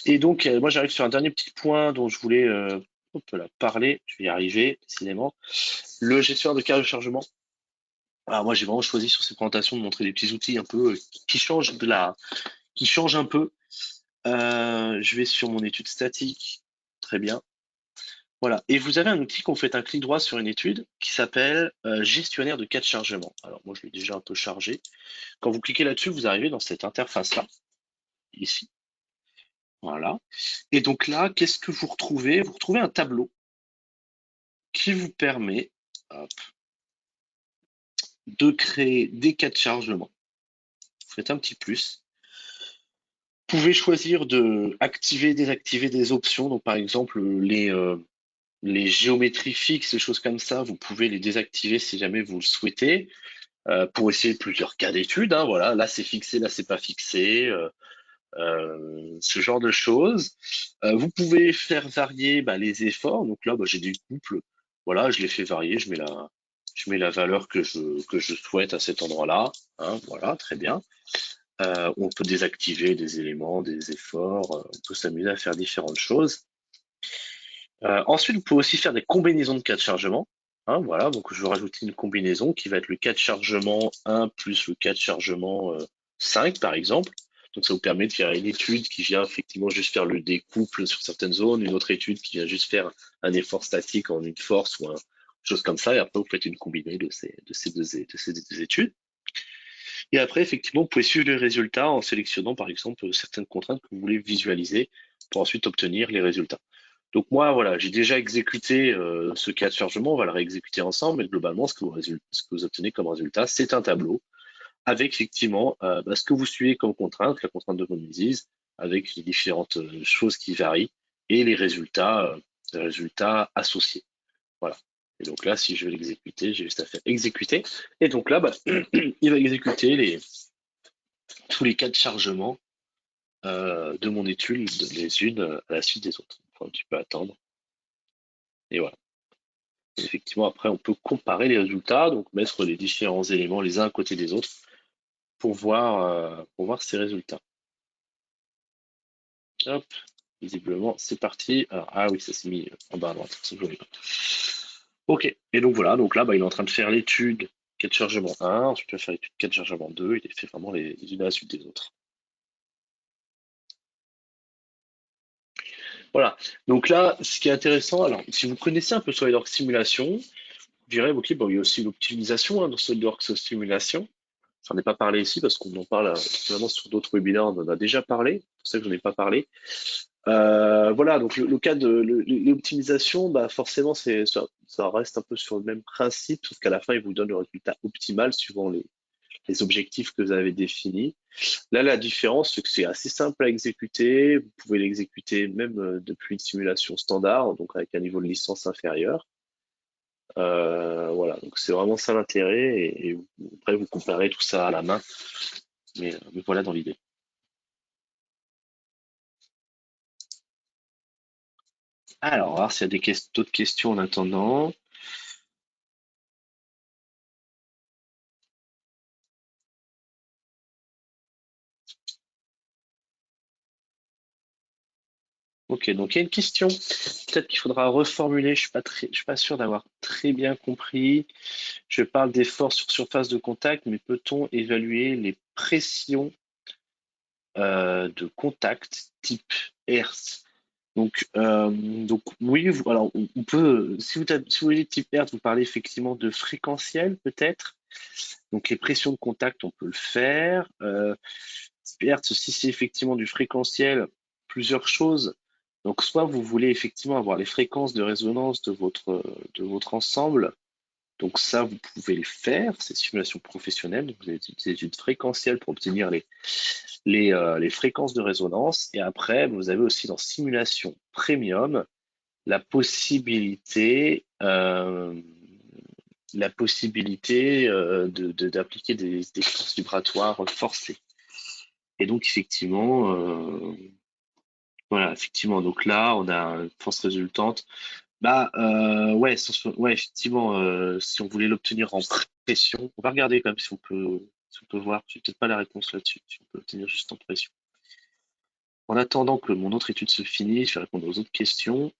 Et donc, moi, j'arrive sur un dernier petit point dont je voulais hop là, parler. Je vais y arriver, décidément. Le gestionnaire de carte de chargement. Alors, moi, j'ai vraiment choisi sur ces présentations de montrer des petits outils un peu qui changent qui changent un peu. Je vais sur mon étude statique. Très bien. Voilà. Et vous avez un outil quand vous faites un clic droit sur une étude qui s'appelle gestionnaire de cas de chargement. Alors moi je l'ai déjà un peu chargé. Quand vous cliquez là-dessus, vous arrivez dans cette interface-là, ici. Voilà. Et donc là, qu'est-ce que vous retrouvez? Vous retrouvez un tableau qui vous permet hop, de créer des cas de chargement. Vous faites un petit plus. Vous pouvez choisir de activer, désactiver des options. Donc par exemple les géométries fixes, des choses comme ça, vous pouvez les désactiver si jamais vous le souhaitez. Pour essayer plusieurs cas d'études. Hein, voilà, là c'est fixé, là c'est pas fixé, ce genre de choses. Vous pouvez faire varier bah, les efforts. Donc là, bah, j'ai des couples. Voilà, je les fais varier. Je mets la valeur que je souhaite à cet endroit-là. Hein, voilà, très bien. On peut désactiver des éléments, des efforts. On peut s'amuser à faire différentes choses. Ensuite, vous pouvez aussi faire des combinaisons de cas de chargement. Hein, voilà, donc je vais rajouter une combinaison qui va être le cas de chargement 1 plus le cas de chargement 5, par exemple. Donc ça vous permet de faire une étude qui vient effectivement juste faire le découple sur certaines zones, une autre étude qui vient juste faire un effort statique en une force ou chose comme ça, et après vous faites une combinée de ces deux études. Et après, effectivement, vous pouvez suivre les résultats en sélectionnant par exemple certaines contraintes que vous voulez visualiser pour ensuite obtenir les résultats. Donc moi, voilà, j'ai déjà exécuté ce cas de chargement, on va le réexécuter ensemble, mais globalement, ce que vous obtenez comme résultat, c'est un tableau avec effectivement bah, ce que vous suivez comme contrainte, la contrainte de von Mises, avec les différentes choses qui varient et les résultats associés. Voilà. Et donc là, si je veux l'exécuter, j'ai juste à faire exécuter. Et donc là, bah, il va exécuter tous les cas de chargement de mon étude, les unes à la suite des autres. Il faut un petit peu attendre. Et voilà. Effectivement, après, on peut comparer les résultats, donc mettre les différents éléments les uns à côté des autres pour voir ces résultats. Hop, visiblement, c'est parti. Alors, ah oui, ça s'est mis en bas à droite. C'est joli. Ok, et donc voilà, donc là, bah, il est en train de faire l'étude cas de chargement 1, ensuite il va faire l'étude cas de chargement 2, il fait vraiment les unes à la suite des autres. Voilà, donc là, ce qui est intéressant, alors, si vous connaissez un peu SolidWorks Simulation, je dirais, ok, bon, il y a aussi l'optimisation dans SolidWorks Simulation. J'en ai pas parlé ici parce qu'on en parle vraiment sur d'autres webinaires, on en a déjà parlé, c'est pour ça que j'en ai pas parlé. Voilà, donc le cas de l'optimisation, bah forcément ça reste un peu sur le même principe, sauf qu'à la fin il vous donne le résultat optimal suivant les objectifs que vous avez définis. Là, la différence, c'est que c'est assez simple à exécuter. Vous pouvez l'exécuter même depuis une simulation standard, donc avec un niveau de licence inférieur. Voilà, donc c'est vraiment ça l'intérêt. Et après, vous comparez tout ça à la main. Mais voilà dans l'idée. Alors, on va voir s'il y a d'autres questions en attendant. Ok, donc il y a une question. Peut-être qu'il faudra reformuler. Je suis pas sûr d'avoir très bien compris. Je parle d'efforts sur surface de contact, mais peut-on évaluer les pressions de contact type Hertz? Donc oui, alors on peut, si vous voulez type Hertz, vous parlez effectivement de fréquentiel peut-être. Donc les pressions de contact, on peut le faire. Type Hertz, si c'est effectivement du fréquentiel, plusieurs choses. Donc soit vous voulez effectivement avoir les fréquences de résonance de votre ensemble. Donc ça, vous pouvez le faire, c'est simulation professionnelle. Donc vous avez des études fréquentielles pour obtenir les fréquences de résonance. Et après, vous avez aussi dans simulation premium la possibilité, d'appliquer des forces vibratoires forcées. Et donc effectivement, voilà, effectivement. Donc là, on a une force résultante. Bah ouais, ouais, effectivement, si on voulait l'obtenir en pression, on va regarder quand même si on peut voir. J'ai peut-être pas la réponse là-dessus, si on peut l'obtenir juste en pression. En attendant que mon autre étude se finisse, je vais répondre aux autres questions.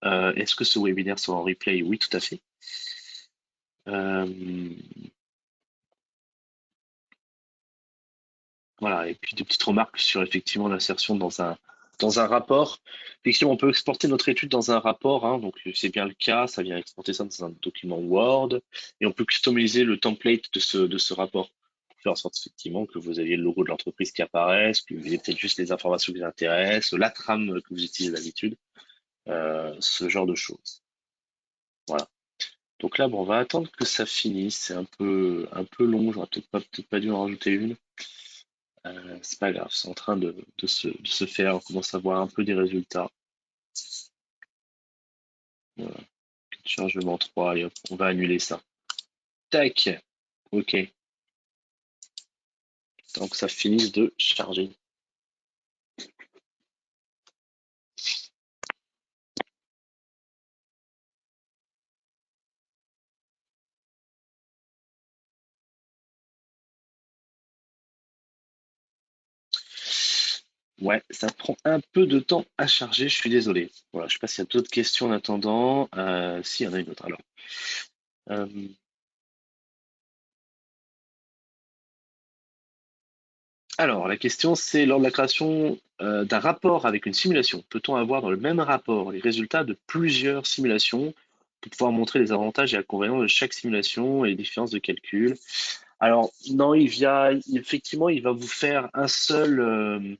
Est-ce que ce webinaire sera en replay? Oui, tout à fait. Euh, voilà, et puis des petites remarques sur effectivement l'insertion dans un rapport. Effectivement, on peut exporter notre étude dans un rapport, hein, donc c'est bien le cas, ça vient exporter ça dans un document Word, et on peut customiser le template de ce rapport pour faire en sorte effectivement que vous ayez le logo de l'entreprise qui apparaisse, que vous ayez peut-être juste les informations qui vous intéressent, la trame que vous utilisez d'habitude, ce genre de choses. Voilà. Donc là, bon, on va attendre que ça finisse. C'est un peu long. J'aurais peut-être pas dû en rajouter une. C'est pas grave, c'est en train de se faire. On commence à voir un peu des résultats. Voilà. Chargement 3, allez hop, on va annuler ça. Tac. Ok. Donc ça finisse de charger. Ouais, ça prend un peu de temps à charger, je suis désolé. Voilà, je sais pas s'il y a d'autres questions en attendant. Si, il y en a une autre. Euh, alors, la question c'est, lors de la création d'un rapport avec une simulation, peut-on avoir dans le même rapport les résultats de plusieurs simulations pour pouvoir montrer les avantages et inconvénients de chaque simulation et les différences de calcul? Alors, non, effectivement, il va vous faire un seul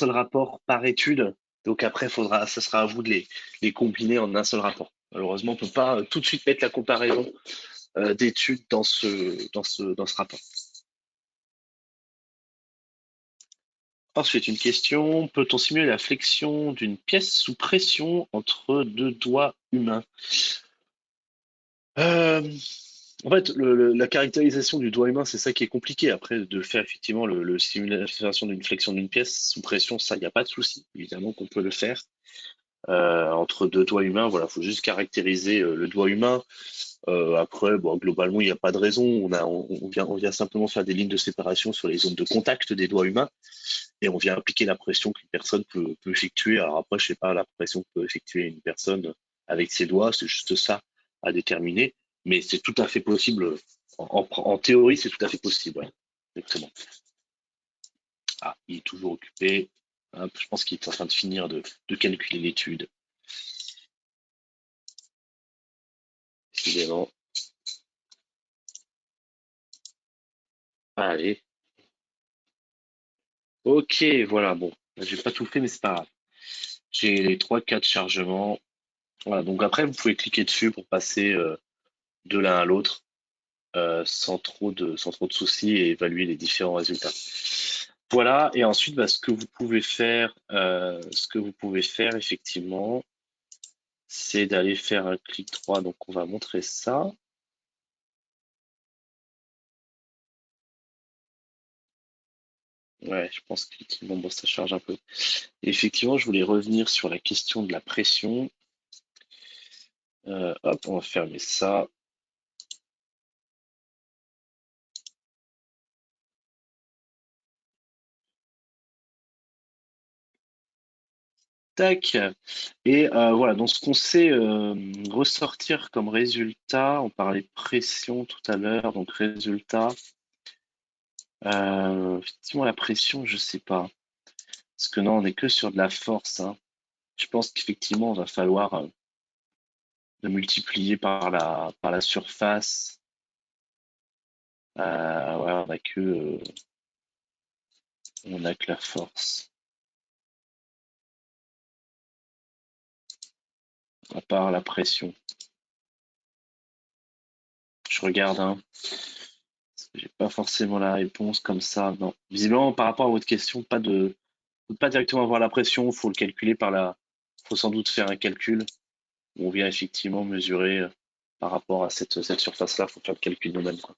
rapport par étude. Donc après, ça sera à vous de les combiner en un seul rapport. Malheureusement, on ne peut pas tout de suite mettre la comparaison d'études dans ce rapport. Ensuite, une question, peut-on simuler la flexion d'une pièce sous pression entre deux doigts humains? Euh, En fait, la caractérisation du doigt humain, c'est ça qui est compliqué. Après, de faire effectivement le simulation d'une flexion d'une pièce sous pression, ça, il n'y a pas de souci. Évidemment qu'on peut le faire. Entre deux doigts humains, voilà, faut juste caractériser le doigt humain. Après, bon, globalement, il n'y a pas de raison. On vient simplement faire des lignes de séparation sur les zones de contact des doigts humains et on vient appliquer la pression qu'une personne peut effectuer. Alors après, je sais pas la pression que peut effectuer une personne avec ses doigts, c'est juste ça à déterminer, mais c'est tout à fait possible. En théorie, c'est tout à fait possible. Ouais. Exactement. Ah, il est toujours occupé. Hop, je pense qu'il est en train de finir de calculer l'étude. Évidemment. Allez. Ok, voilà, bon. J'ai pas tout fait, mais c'est pas grave. J'ai les trois cas de chargement. Voilà, donc après, vous pouvez cliquer dessus pour passer de l'un à l'autre sans trop de soucis et évaluer les différents résultats. Voilà, et ensuite, bah, ce que vous pouvez faire effectivement, c'est d'aller faire un clic droit. Donc, on va montrer ça. Ouais, je pense qu'effectivement, bon, ça charge un peu. Et effectivement, je voulais revenir sur la question de la pression. Hop, on va fermer ça. tac. Et voilà, donc ce qu'on sait ressortir comme résultat, on parlait pression tout à l'heure, donc résultat, effectivement la pression, je sais pas, parce que non, on est que sur de la force, hein. Je pense qu'effectivement, il va falloir le multiplier par la surface. Ouais, on a que la force, à part la pression. Je regarde, hein. J'ai pas forcément la réponse comme ça. Non. Visiblement, par rapport à votre question, pas directement avoir la pression. Faut le calculer faut sans doute faire un calcul où on vient effectivement mesurer par rapport à cette surface-là. Faut faire le calcul nous-mêmes, quoi.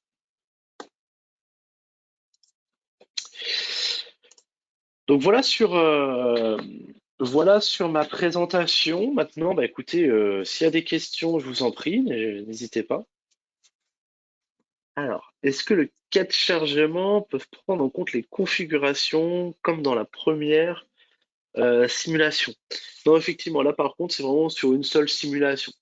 Donc voilà sur ma présentation. Maintenant, bah écoutez, s'il y a des questions, je vous en prie, n'hésitez pas. Alors, est-ce que le cas de chargement peut prendre en compte les configurations comme dans la première simulation? Non, effectivement, là par contre, c'est vraiment sur une seule simulation.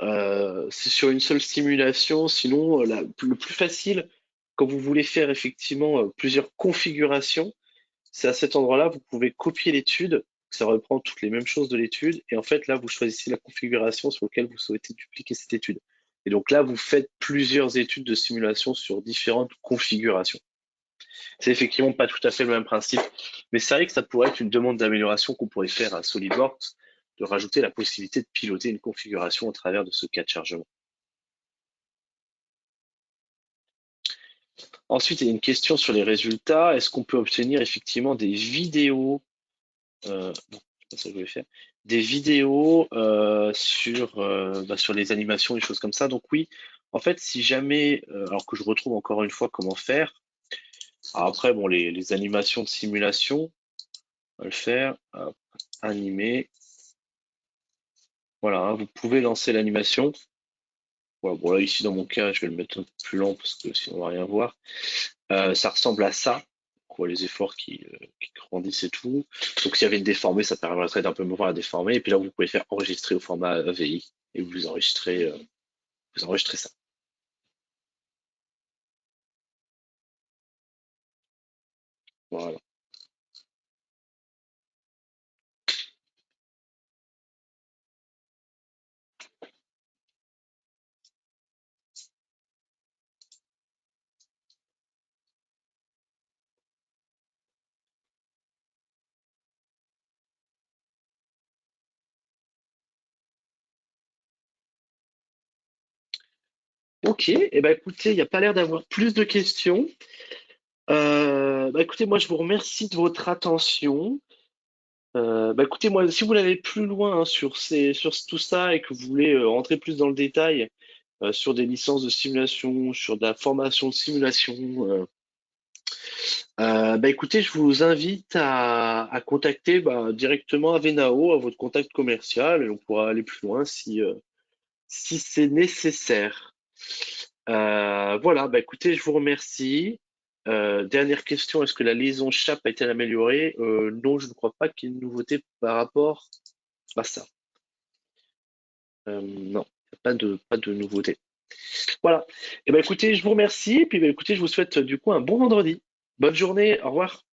C'est sur une seule simulation, sinon le plus facile, quand vous voulez faire effectivement plusieurs configurations, c'est à cet endroit-là, vous pouvez copier l'étude, ça reprend toutes les mêmes choses de l'étude, et en fait là, vous choisissez la configuration sur laquelle vous souhaitez dupliquer cette étude. Et donc là, vous faites plusieurs études de simulation sur différentes configurations. C'est effectivement pas tout à fait le même principe, mais c'est vrai que ça pourrait être une demande d'amélioration qu'on pourrait faire à SolidWorks, de rajouter la possibilité de piloter une configuration au travers de ce cas de chargement. Ensuite, il y a une question sur les résultats. Est-ce qu'on peut obtenir effectivement des vidéos, non, c'est pas ça que je voulais faire, des vidéos sur les animations, les choses comme ça. Donc oui, en fait, si jamais, alors que je retrouve encore une fois comment faire. Alors après, bon, les animations de simulation, on va le faire. Hop, animer. Voilà, hein, vous pouvez lancer l'animation. Voilà, bon là ici dans mon cas, je vais le mettre un peu plus lent parce que sinon on va rien voir. Ça ressemble à ça. Quoi, les efforts qui grandissent et tout. Donc s'il y avait une déformée, ça permettrait d'un peu me voir la déformée. Et puis là, vous pouvez faire enregistrer au format AVI et vous enregistrez ça. Voilà. Ok, et ben écoutez, il n'y a pas l'air d'avoir plus de questions. Bah écoutez, moi je vous remercie de votre attention. Bah écoutez, moi, si vous voulez aller plus loin hein, sur tout ça et que vous voulez rentrer plus dans le détail sur des licences de simulation, sur de la formation de simulation, bah écoutez, je vous invite à contacter bah, directement Avenao, à votre contact commercial, et on pourra aller plus loin si c'est nécessaire. Voilà, bah écoutez, je vous remercie. Dernière question, est-ce que la liaison CHAP a été améliorée? Non, je ne crois pas qu'il y ait une nouveauté par rapport à ça. Non, pas de nouveauté. Voilà. Et ben écoutez, je vous remercie. Et puis bah, écoutez, je vous souhaite du coup un bon vendredi. Bonne journée. Au revoir.